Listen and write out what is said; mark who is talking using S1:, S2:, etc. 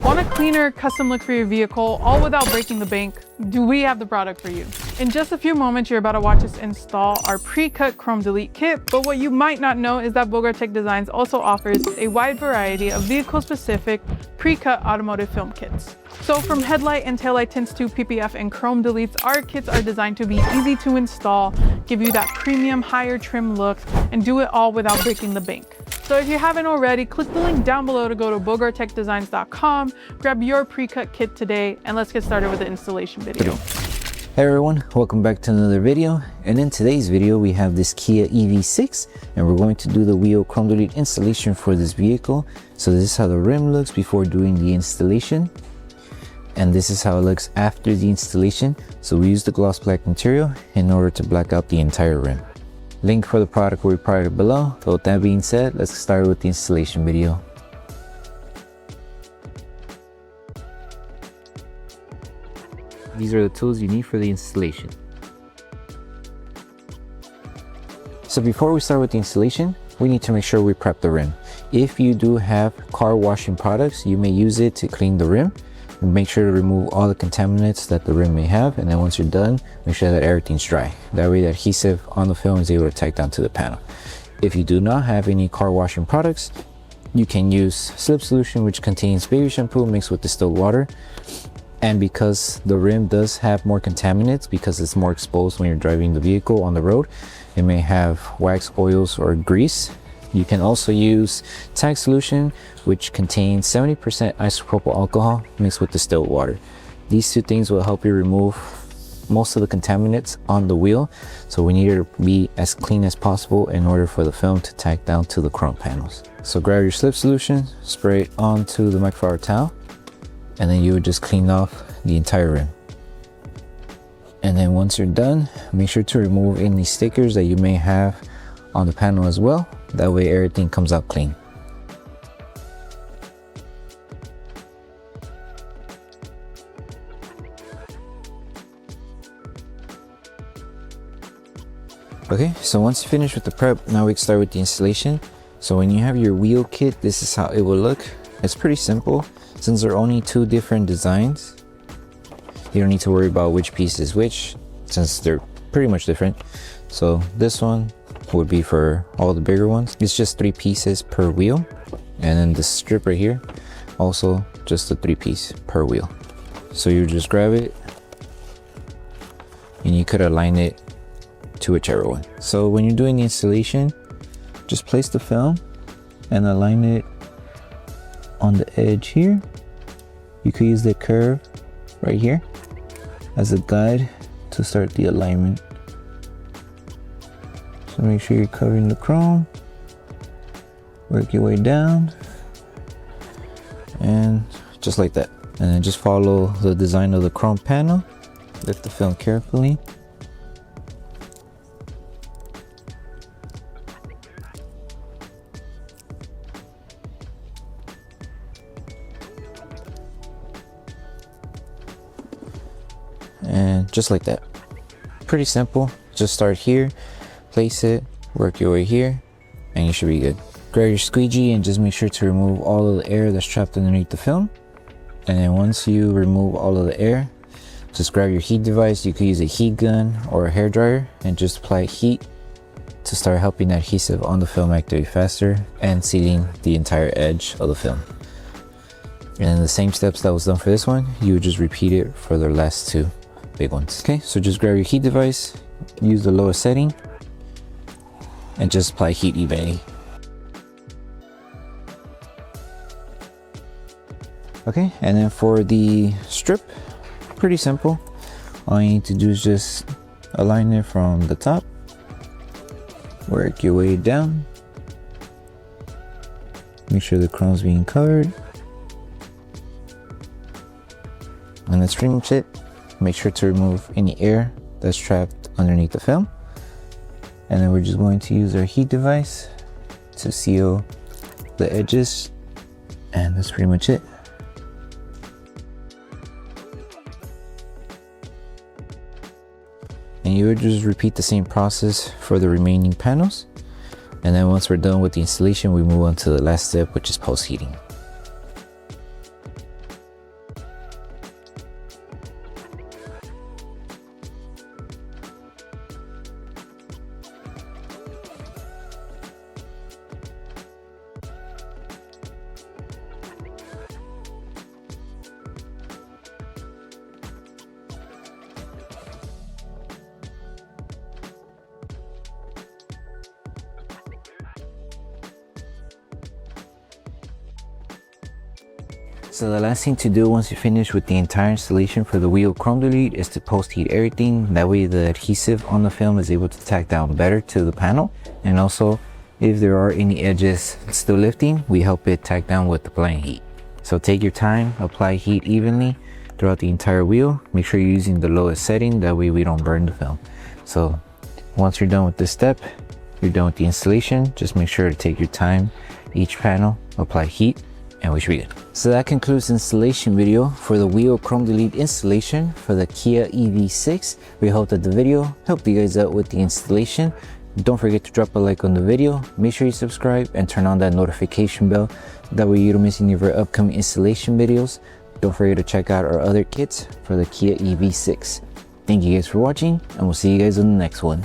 S1: Want a cleaner custom look for your vehicle, all without breaking the bank? Do we have the product for you? In just a few moments, you're about to watch us install our pre-cut chrome delete kit, but what you might not know is that Tech Designs also offers a wide variety of vehicle-specific pre-cut automotive film kits. So from headlight and taillight tints to PPF and chrome deletes, our kits are designed to be easy to install, give you that premium, higher trim look, and do it all without breaking the bank. So if you haven't already, click the link down below to go to bogartechdesigns.com, grab your pre-cut kit today, and let's get started with the installation video.
S2: Hey everyone, welcome back to another video. And in today's video, we have this Kia EV6, and we're going to do the wheel chrome delete installation for this vehicle. So this is how the rim looks before doing the installation. And this is how it looks after the installation. So we use the gloss black material in order to black out the entire rim. Link for the product will be provided below. So with that being said, let's start with the installation video. These are the tools you need for the installation. So before we start with the installation, we need to make sure we prep the rim. If you do have car washing products, you may use it to clean the rim. And make sure to remove all the contaminants that the rim may have, and then once you're done, make sure that everything's dry. That way the adhesive on the film is able to tack down to the panel. If you do not have any car washing products, you can use slip solution, which contains baby shampoo mixed with distilled water. And because the rim does have more contaminants, because it's more exposed when you're driving the vehicle on the road, it may have wax, oils, or grease. You can also use tag solution, which contains 70% isopropyl alcohol mixed with distilled water. These two things will help you remove most of the contaminants on the wheel. So we need it to be as clean as possible in order for the film to tack down to the chrome panels. So grab your slip solution, spray it onto the microfiber towel, and then you would just clean off the entire rim. And then once you're done, make sure to remove any stickers that you may have on the panel as well. That way everything comes out clean. Okay, so once you finish with the prep, now we can start with the installation. So when you have your wheel kit, this is how it will look. It's pretty simple. Since there are only two different designs, you don't need to worry about which piece is which, since they're pretty much different. So this one would be for all the bigger ones. It's just 3 pieces per wheel, and then the strip right here, also just a 3-piece per wheel. So you just grab it and you could align it to whichever one. So when you're doing the installation, just place the film and align it on the edge here. You could use the curve right here as a guide to start the alignment. So make sure you're covering the chrome, work your way down, and just like that. And then just follow the design of the chrome panel. Lift the film carefully. And just like that. Pretty simple. Just start here, place it, work your way here, and you should be good. Grab your squeegee and just make sure to remove all of the air that's trapped underneath the film. And then once you remove all of the air, just grab your heat device. You could use a heat gun or a hair dryer and just apply heat to start helping the adhesive on the film activate faster and sealing the entire edge of the film. And then the same steps that was done for this one, you would just repeat it for the last 2 big ones. Okay, so just grab your heat device, use the lowest setting, and just apply heat evenly. Okay, and then for the strip, pretty simple. All you need to do is just align it from the top, work your way down, make sure the chrome's being covered, and that's pretty much it. Make sure to remove any air that's trapped underneath the film. And then we're just going to use our heat device to seal the edges, and that's pretty much it. And you would just repeat the same process for the remaining panels. And then once we're done with the installation, we move on to the last step, which is post heating. So the last thing to do once you finish with the entire installation for the wheel chrome delete is to post heat everything. That way the adhesive on the film is able to tack down better to the panel. And also if there are any edges still lifting, we help it tack down with applying heat. So take your time, apply heat evenly throughout the entire wheel. Make sure you're using the lowest setting, that way we don't burn the film. So once you're done with this step, you're done with the installation. Just make sure to take your time, each panel, apply heat, and we should be good. So that concludes the installation video for the wheel chrome delete installation for the Kia EV6. We hope that the video helped you guys out with the installation. Don't forget to drop a like on the video, make sure you subscribe and turn on that notification bell. That way you don't miss any of our upcoming installation videos. Don't forget to check out our other kits for the Kia EV6. Thank you guys for watching, and we'll see you guys on the next one.